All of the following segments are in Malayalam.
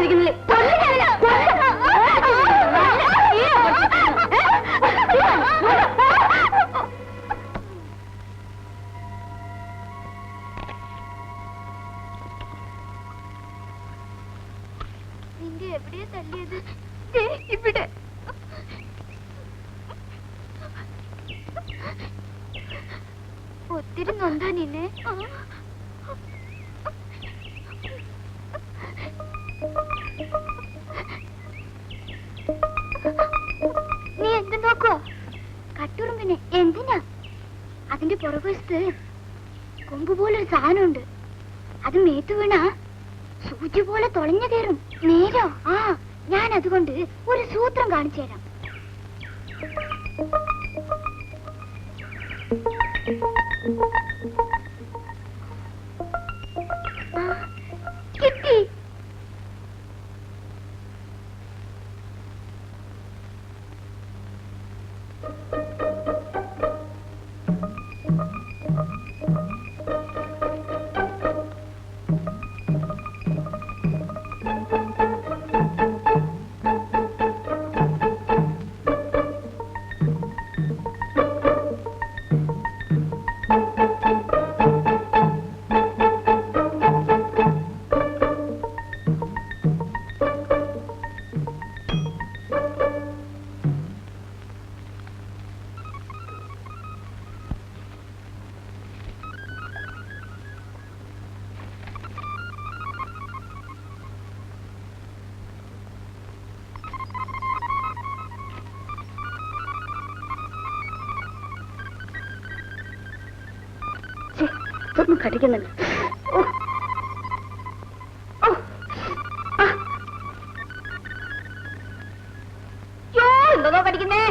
കാത്തിരിക്കുന്നില്ലേ? നിന്റെ എവിടെയാ തല്ലിയത്? ഇവിടെ. ഒത്തിരി നൊന്താ നിന്നെ? നീ എന്ത് നോക്കുവോ? കട്ടുറുമ്പിനെ എന്തിനാ? അതിന്റെ പുറകുവശത്ത് കൊമ്പ് പോലൊരു സാധനമുണ്ട്. അത് മേത്തു വീണാ സൂചി പോലെ തുളഞ്ഞു കയറും. നേരോ? ആ, ഞാൻ അതുകൊണ്ട് ഒരു സൂത്രം കാണിച്ചു തരാം. കിട്ടി. ഇതൊന്നും കടിക്കുന്നില്ല. എന്തോ കടിക്കുന്നേ?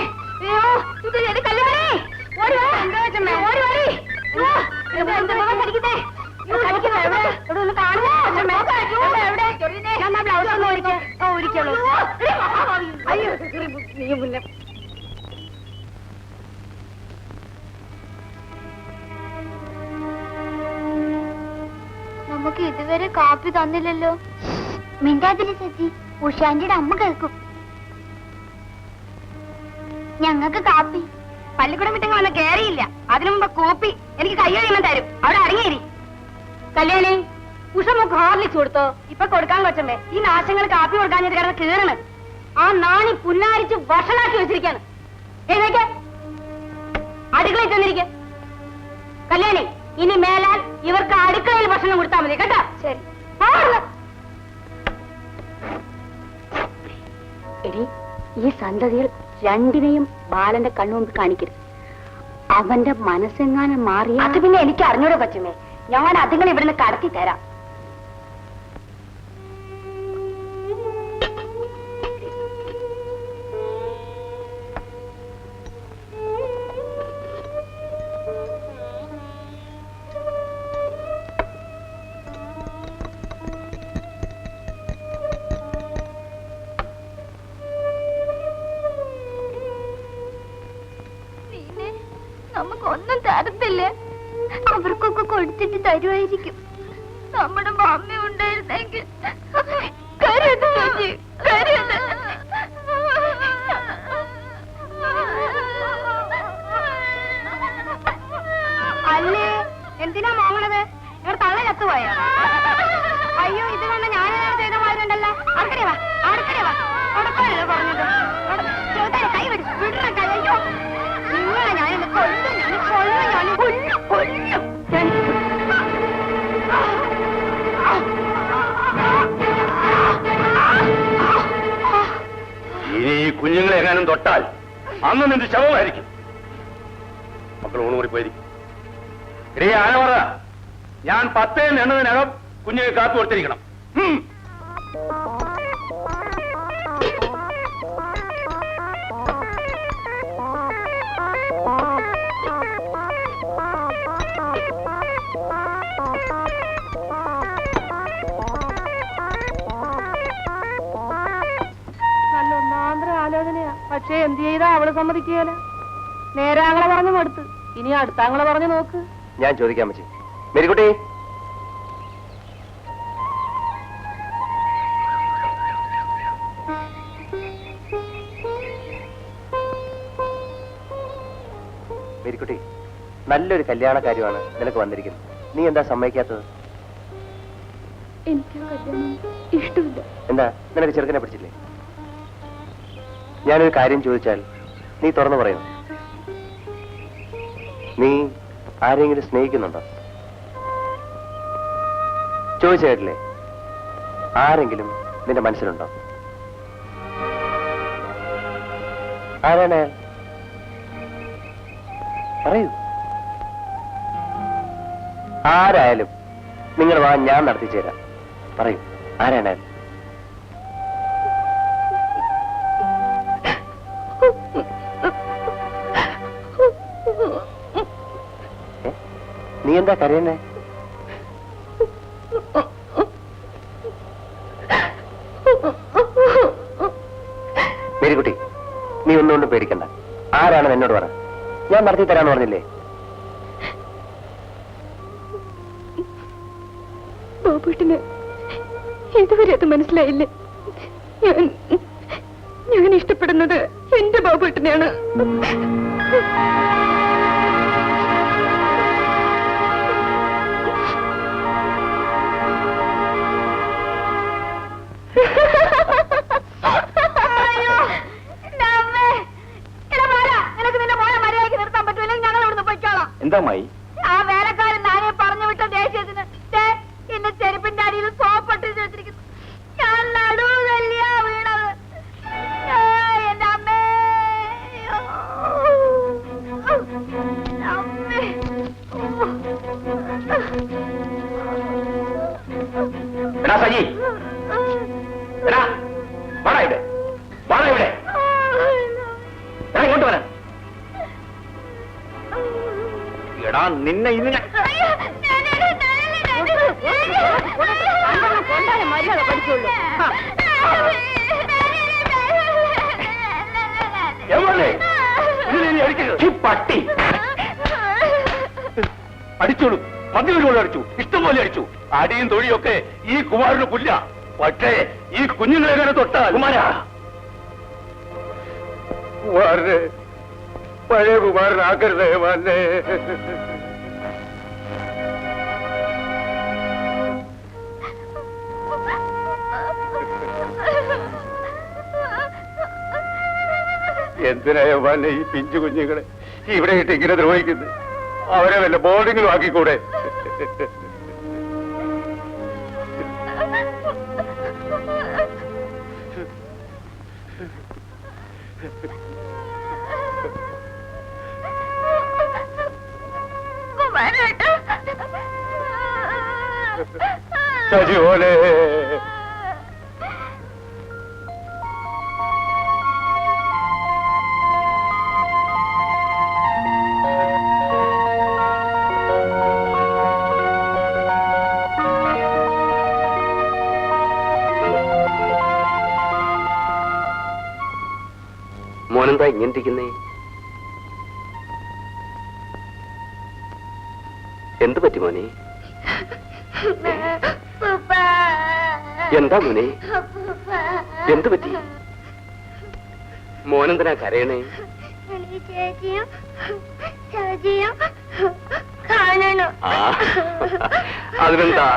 നമുക്ക് ഇതുവരെ കാപ്പി തന്നില്ലല്ലോ. മിണ്ടാതിരി സച്ചി, ഉഷാന്റിയുടെ അമ്മ കേൾക്കും. ഞങ്ങൾക്ക് കാപ്പി. പള്ളിക്കൂടം വിട്ടങ്ങ് വന്ന് കേറിയില്ല. അതിനു മുമ്പ് കോപ്പി എനിക്ക് കൈ കഴിയുമ്പോൾ തരും. അവിടെ അടങ്ങിയേരി. കല്യാണി, ഉഷ നമുക്ക് ഹോർലിക്സ് കൊടുത്തോ? ഇപ്പൊ കൊടുക്കാൻ കൊച്ചണ്ടേ? ഈ നാശങ്ങൾ കാപ്പി കൊടുക്കാഞ്ഞത് കിടന്ന് കീറണ്. ആ നാണി പുന്നാരിച്ച് വഷളാക്കി വെച്ചിരിക്കാണ്. എഴുന്നേക്ക്, അടുക്കളയിൽ ചെന്നിരിക്കെ. കല്യാണി, ഇനി മേലാൽ ഇവർക്ക് അടുക്കളയിൽ ഭക്ഷണം കൊടുത്താൽ മതി കേട്ടോ? ശരി. എടി, ഈ സന്തതികൾ രണ്ടിനെയും ബാലന്റെ കണ്ണുമുമ്പ് കാണിക്കരുത്. അവന്റെ മനസ്സെങ്ങാനും മാറി. അത് പിന്നെ എനിക്ക് അറിഞ്ഞൂടെ പറ്റുമേ. ഞാൻ അതുങ്ങൾ ഇവിടുന്ന് കടത്തി തരാം. നമുക്കൊന്നും തരത്തില്ലേ? അവർക്കൊക്കെ കൊടുത്തിട്ട് തരുമായിരിക്കും. നമ്മുടെ മമ്മി ഉണ്ടായിരുന്നെങ്കിൽ. അല്ലേ, എന്തിനാ മോങ്ങണത്? ഇവർ തള്ള ചത്തുപോയ? അയ്യോ, ഇത് കണ്ട ഞാനെല്ലാം ചെയ്ത മാരുണ്ടല്ലോ. അടുക്കടേ വാ, അടുക്കടേ വാ. ഉടക്കല്ലോ പറഞ്ഞത്. കൈ വിടണ കൈ. അയ്യോ, നിങ്ങളെ ഞാനൊന്ന് കൊല്ലും. ഇനി ഈ കുഞ്ഞുങ്ങളെ എങ്ങാനും തൊട്ടാൽ അന്ന് നിന്റെ ശവമായിരിക്കും. മക്കൾ ഊണുകൂടി പോയിരിക്കും. ഇടേ ആന പറ, ഞാൻ 10 എണ്ണതിനകം കുഞ്ഞുങ്ങൾ കാത്തു കൊടുത്തിരിക്കണം. ആലോചനയാ. പക്ഷെ എന്ത് ചെയ്താ അവള് സമ്മതിക്കുകയല്ല. നേരാങ്ങളെ പറഞ്ഞു മടുത്ത്. ഇനി അടുത്താങ്ങളെ പറഞ്ഞു നോക്ക്. ഞാൻ ചോദിക്കാൻ പറ്റി. മേരിക്കുട്ടി, മേരിക്കുട്ടി, നല്ലൊരു കല്യാണ കാര്യമാണ് നിനക്ക് വന്നിരിക്കുന്നത്. നീ എന്താ സമ്മതിക്കാത്തത്? എനിക്ക് കല്യാണം ഇഷ്ടമില്ല. എന്താ, നിനക്ക് ചെറുക്കനെ പിടിച്ചില്ലേ? ഞാനൊരു കാര്യം ചോദിച്ചാൽ നീ തുറന്നു പറയുന്നു. നീ ആരെങ്കിലും സ്നേഹിക്കുന്നുണ്ടോ? ചോദിച്ചു കേട്ടില്ലേ? ആരെങ്കിലും നിന്റെ മനസ്സിലുണ്ടോ? ആരാണ് അയാൾ? പറയൂ. ആരായാലും നിങ്ങൾ വാ, ഞാൻ നടത്തിച്ചു തരാം. പറയൂ, ആരാണ് അയാൾ? നീ എന്താ കരയുന്നേ? മേരിക്കുട്ടി, നീ ഒന്നുകൊണ്ടും പേടിക്കണ്ട. ആരാണെന്ന് എന്നോട് പറ, ഞാൻ നടത്തി തരാന്ന് പറഞ്ഞില്ലേ? ബാബുട്ടിന് ഇതുവരെ അത് മനസ്സിലായില്ലേ? ഞാൻ ഇഷ്ടപ്പെടുന്നത് എന്റെ ബാബുട്ടിനെയാണ്. എന്താ മായി? ആ വേലക്കാരൻ നാനെ പറഞ്ഞു വിട്ട ദേഷ്യത്തിന് എന്റെ ചെരുപ്പിന്റെ അടിയിൽ സോപ്പിട്ട് വെച്ചിരിക്കുന്നു. ഞാൻ നടുവല്ലിയാ വീണത്. എന്റെ അമ്മേ, അമ്മേ. എടാ സജി, എടാ വാടാ ഇവിടെ, വാടാ ഇവിടെ. എടാ ഇങ്ങോട്ട് വരാ. എടാ നിന്നെ ഇന്ന് ഞാൻ മര്യാദ പഠിച്ചുള്ളൂ. പട്ടി അടിച്ചോളൂ. മദ്യവരോട് അടിച്ചു, ഇഷ്ടംപോലെ അടിച്ചു. അടിയും തൊഴിയൊക്കെ ഈ കുമാരന് പുല്ല. പക്ഷേ ഈ കുഞ്ഞുങ്ങളെ എങ്ങനെ തൊട്ടാൽ കുമാരാ, കുമാരനെ പഴയ കുമാരനാക്കരുതേ മാന്നെ. എന്തിനായോ മാന്നെ ഈ പിഞ്ചു കുഞ്ഞുങ്ങളെ ഇവിടെ ഇട്ട് ഇങ്ങനെ ദ്രോഹിക്കുന്നത്? അവരെ വല്ല ബോർഡിങ്ങിലും ആക്കിക്കൂടെ? സജിയോനെ, മോനെന്താ ഇങ്ങനിരിക്കുന്നേ? എന്ത് പറ്റി മോനെ? എന്താ മോനെ? എന്ത് പറ്റി? മോനെന്തിനാ കരയണേ? അതിനെന്താ,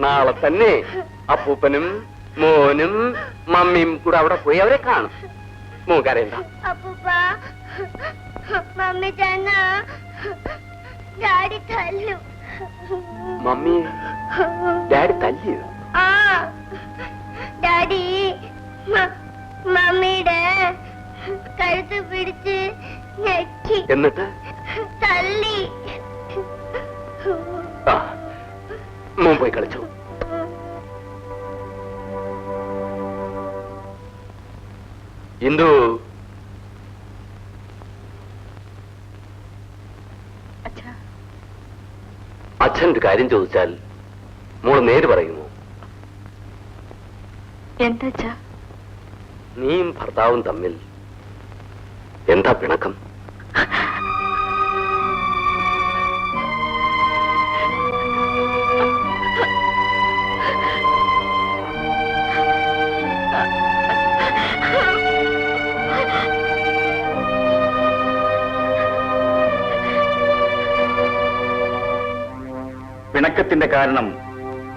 നാളെ തന്നെ അപ്പൂപ്പനും മോനും മമ്മിയും കൂടെ അവിടെ പോയി അവരെ കാണും. മോൻ കരയണ്ട. അപ്പൂപ്പ, മമ്മി ചെന്ന ഡാഡി തല്ലും. മമ്മി ഡാഡി തല്ലിയോ? ആ, ഡാഡി മമ്മിയുടെ കഴുത്ത് പിടിച്ച് ഞെക്കി എന്നിട്ട് തല്ലി. മോൻ പോയി കളിച്ചു. ഇന്ദു, അച്ഛൻ ഒരു കാര്യം ചോദിച്ചാൽ മോള് നേര് പറയുമോ? എന്താ? നീയും ഭർത്താവും തമ്മിൽ എന്താ പിണക്കം? പിണക്കത്തിന്റെ കാരണം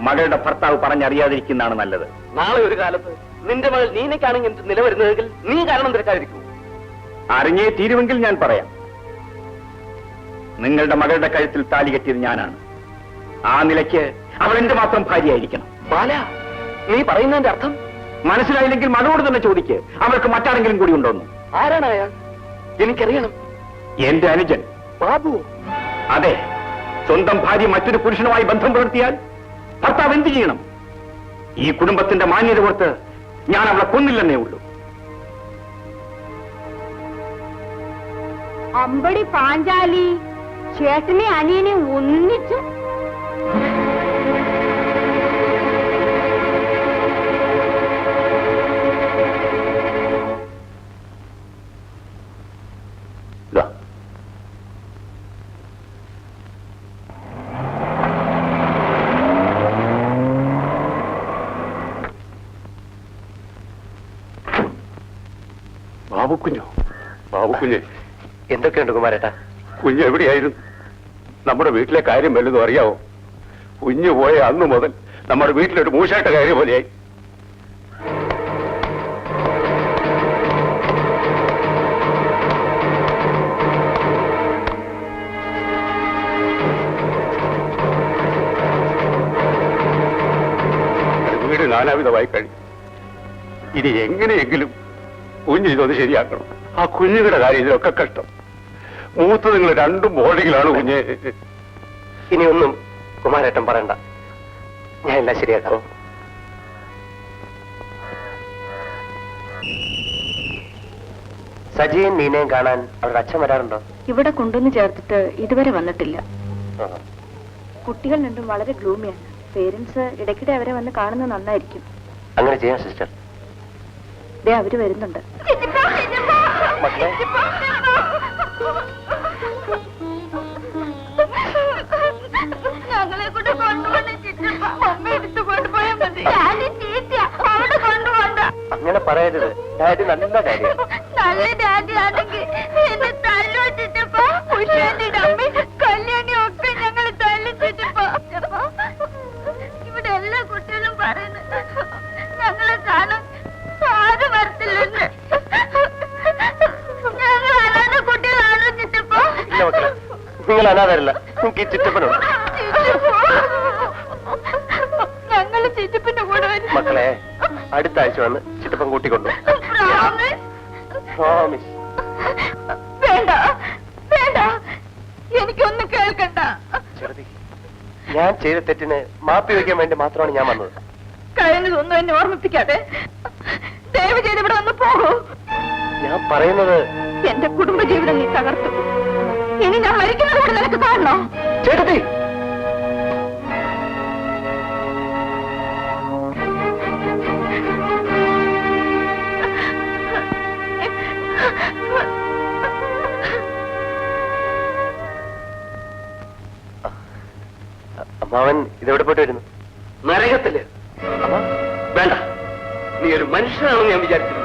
മകളുടെ ഭർത്താവ് പറഞ്ഞറിയാതിരിക്കുന്നതാണ് നല്ലത്. നാളെ ഒരു കാലത്ത് നിന്റെ മകൾ നീനയ്ക്കാണെങ്കിൽ നിലവരുന്നതെങ്കിൽ നീ കാരണം തിരക്കാതിരിക്കൂ. അറിഞ്ഞേ തീരുമെങ്കിൽ ഞാൻ പറയാം. നിങ്ങളുടെ മകളുടെ കഴുത്തിൽ താലി കെട്ടിയത് ഞാനാണ്. ആ നിലയ്ക്ക് അവൾ എന്റെ മാത്രം ഭാര്യയായിരിക്കണം. ബാല, നീ പറയുന്നതിന്റെ അർത്ഥം മനസ്സിലായില്ലെങ്കിൽ മകളോട് തന്നെ ചോദിക്ക്, അവൾക്ക് മറ്റാരെങ്കിലും കൂടി ഉണ്ടോന്ന്. ആരാണ് അയാൾ? എനിക്കറിയണം. എന്റെ അനുജൻ ബാബു. അതെ, സ്വന്തം ഭാര്യ മറ്റൊരു പുരുഷനുമായി ബന്ധം പുലർത്തിയാൽ ഭർത്താവ് എന്ത് ചെയ്യണം? ഈ കുടുംബത്തിന്റെ മാന്യത കൊടുത്ത് ഞാൻ അവളെ കൊന്നില്ലെന്നേ ഉള്ളൂ. അമ്പടി പാഞ്ചാലി ചേട്ടനെ അനിയനെ ഒന്നിച്ചു. ബാബുക്കുഞ്ഞ് എന്തൊക്കെയുണ്ട് കുമാരേട്ടാ? കുഞ്ഞ് എവിടെയായിരുന്നു? നമ്മുടെ വീട്ടിലെ കാര്യം വല്ലതും അറിയാവോ? കുഞ്ഞ് പോയ അന്ന് മുതൽ നമ്മുടെ വീട്ടിലൊരു മൂശാട്ട കാര്യം പോലെയായി. വീട് നാനാവിധമായി കഴിഞ്ഞു. ഇനി എങ്ങനെയെങ്കിലും കുഞ്ഞ് ഇതൊന്ന് ശരിയാക്കണം. ആ കുഞ്ഞുങ്ങളുടെ കാര്യം ഇതിലൊക്കെ കഷ്ടം. മൂത്ത് നിങ്ങൾ രണ്ടും ബോർഡിങ്ങിലാണ് കുഞ്ഞ്. ഇനിയൊന്നും കുമാരേട്ടൻ പറയണ്ട, ഞാൻ എല്ലാം ശരിയാക്കാം. സജിയും നീനയും കാണാൻ അവരുടെ അച്ഛൻ വരാറുണ്ടോ? ഇവിടെ കൊണ്ടുവന്ന് ചേർത്തിട്ട് ഇതുവരെ വന്നിട്ടില്ല. കുട്ടികൾ രണ്ടും വളരെ ഗ്ലൂമിയാണ്. പേരൻസ് ഇടയ്ക്കിടെ അവരെ വന്ന് കാണുന്നത് നന്നായിരിക്കും. അങ്ങനെ ചെയ്യാം സിസ്റ്റർ. ദേ അവര് വരുന്നുണ്ട്. മക്കളെ, ഞങ്ങളെ കൂടെ കൊണ്ടുപോകണം ചിറ്റപ്പ. അമ്മ എടുത്തു കൊണ്ടുപോയാൽ മതി. അവിടെ കൊണ്ടുപോകണ്ട. അങ്ങനെ പറയരുത്. ഡാഡി നല്ല കാര്യം. നല്ല ഡാഡി ആണെങ്കിൽ എന്നെ തല്ലോ ചിറ്റപ്പ. ഉഷാന്റെ അമ്മ കല്യാണി ഒക്കെ ഞങ്ങളെ തല്ലി ചിറ്റപ്പ. ഇവിടെ എല്ലാ കുട്ടികളും പറയുന്നത് ഞങ്ങളെ കാണാൻ ആരും വരത്തില്ലെന്ന്. ഞങ്ങൾ അനാഥ കുട്ടികളാണോ ചിറ്റപ്പ? ഇല്ല മക്കളെ, നിങ്ങൾ അനാഥരല്ല. നിങ്ങൾക്ക് ഈ ചിറ്റപ്പനുണ്ട്. ഞങ്ങള് ചിറ്റപ്പന്റെ കൂടെ വരും. മക്കളെ, അടുത്ത ആഴ്ച വന്ന് ചിറ്റപ്പൻ കൂട്ടിക്കൊണ്ടു. പ്രോമിസ്. വേണ്ട വേണ്ട, എനിക്കൊന്നും കേൾക്കണ്ട. ചെറുതി, ഞാൻ ചെയ്ത തെറ്റിന് മാപ്പി വയ്ക്കാൻ വേണ്ടി മാത്രമാണ് ഞാൻ വന്നത്. കഴിഞ്ഞതൊന്നും എന്നെ ഓർമ്മിപ്പിക്കാതെ ദയവ് ചെയ്ത് ഇവിടെ ഒന്ന് പോകൂ. ഞാൻ പറയുന്നത് എന്റെ കുടുംബജീവിതം നീ തകർത്തു. ഇനി ഞാൻ മരിക്കുന്നത് കൂടെ നിനക്ക് കാണണോ? ചേട്ടത്തി, അമ്മാവൻ ഇതെവിടെ പോയിട്ട് വരുന്നു? നരകത്തില്. അമ്മ വേണ്ട, നീ ഒരു മനുഷ്യനാണെന്ന് ഞാൻ വിചാരിച്ചു.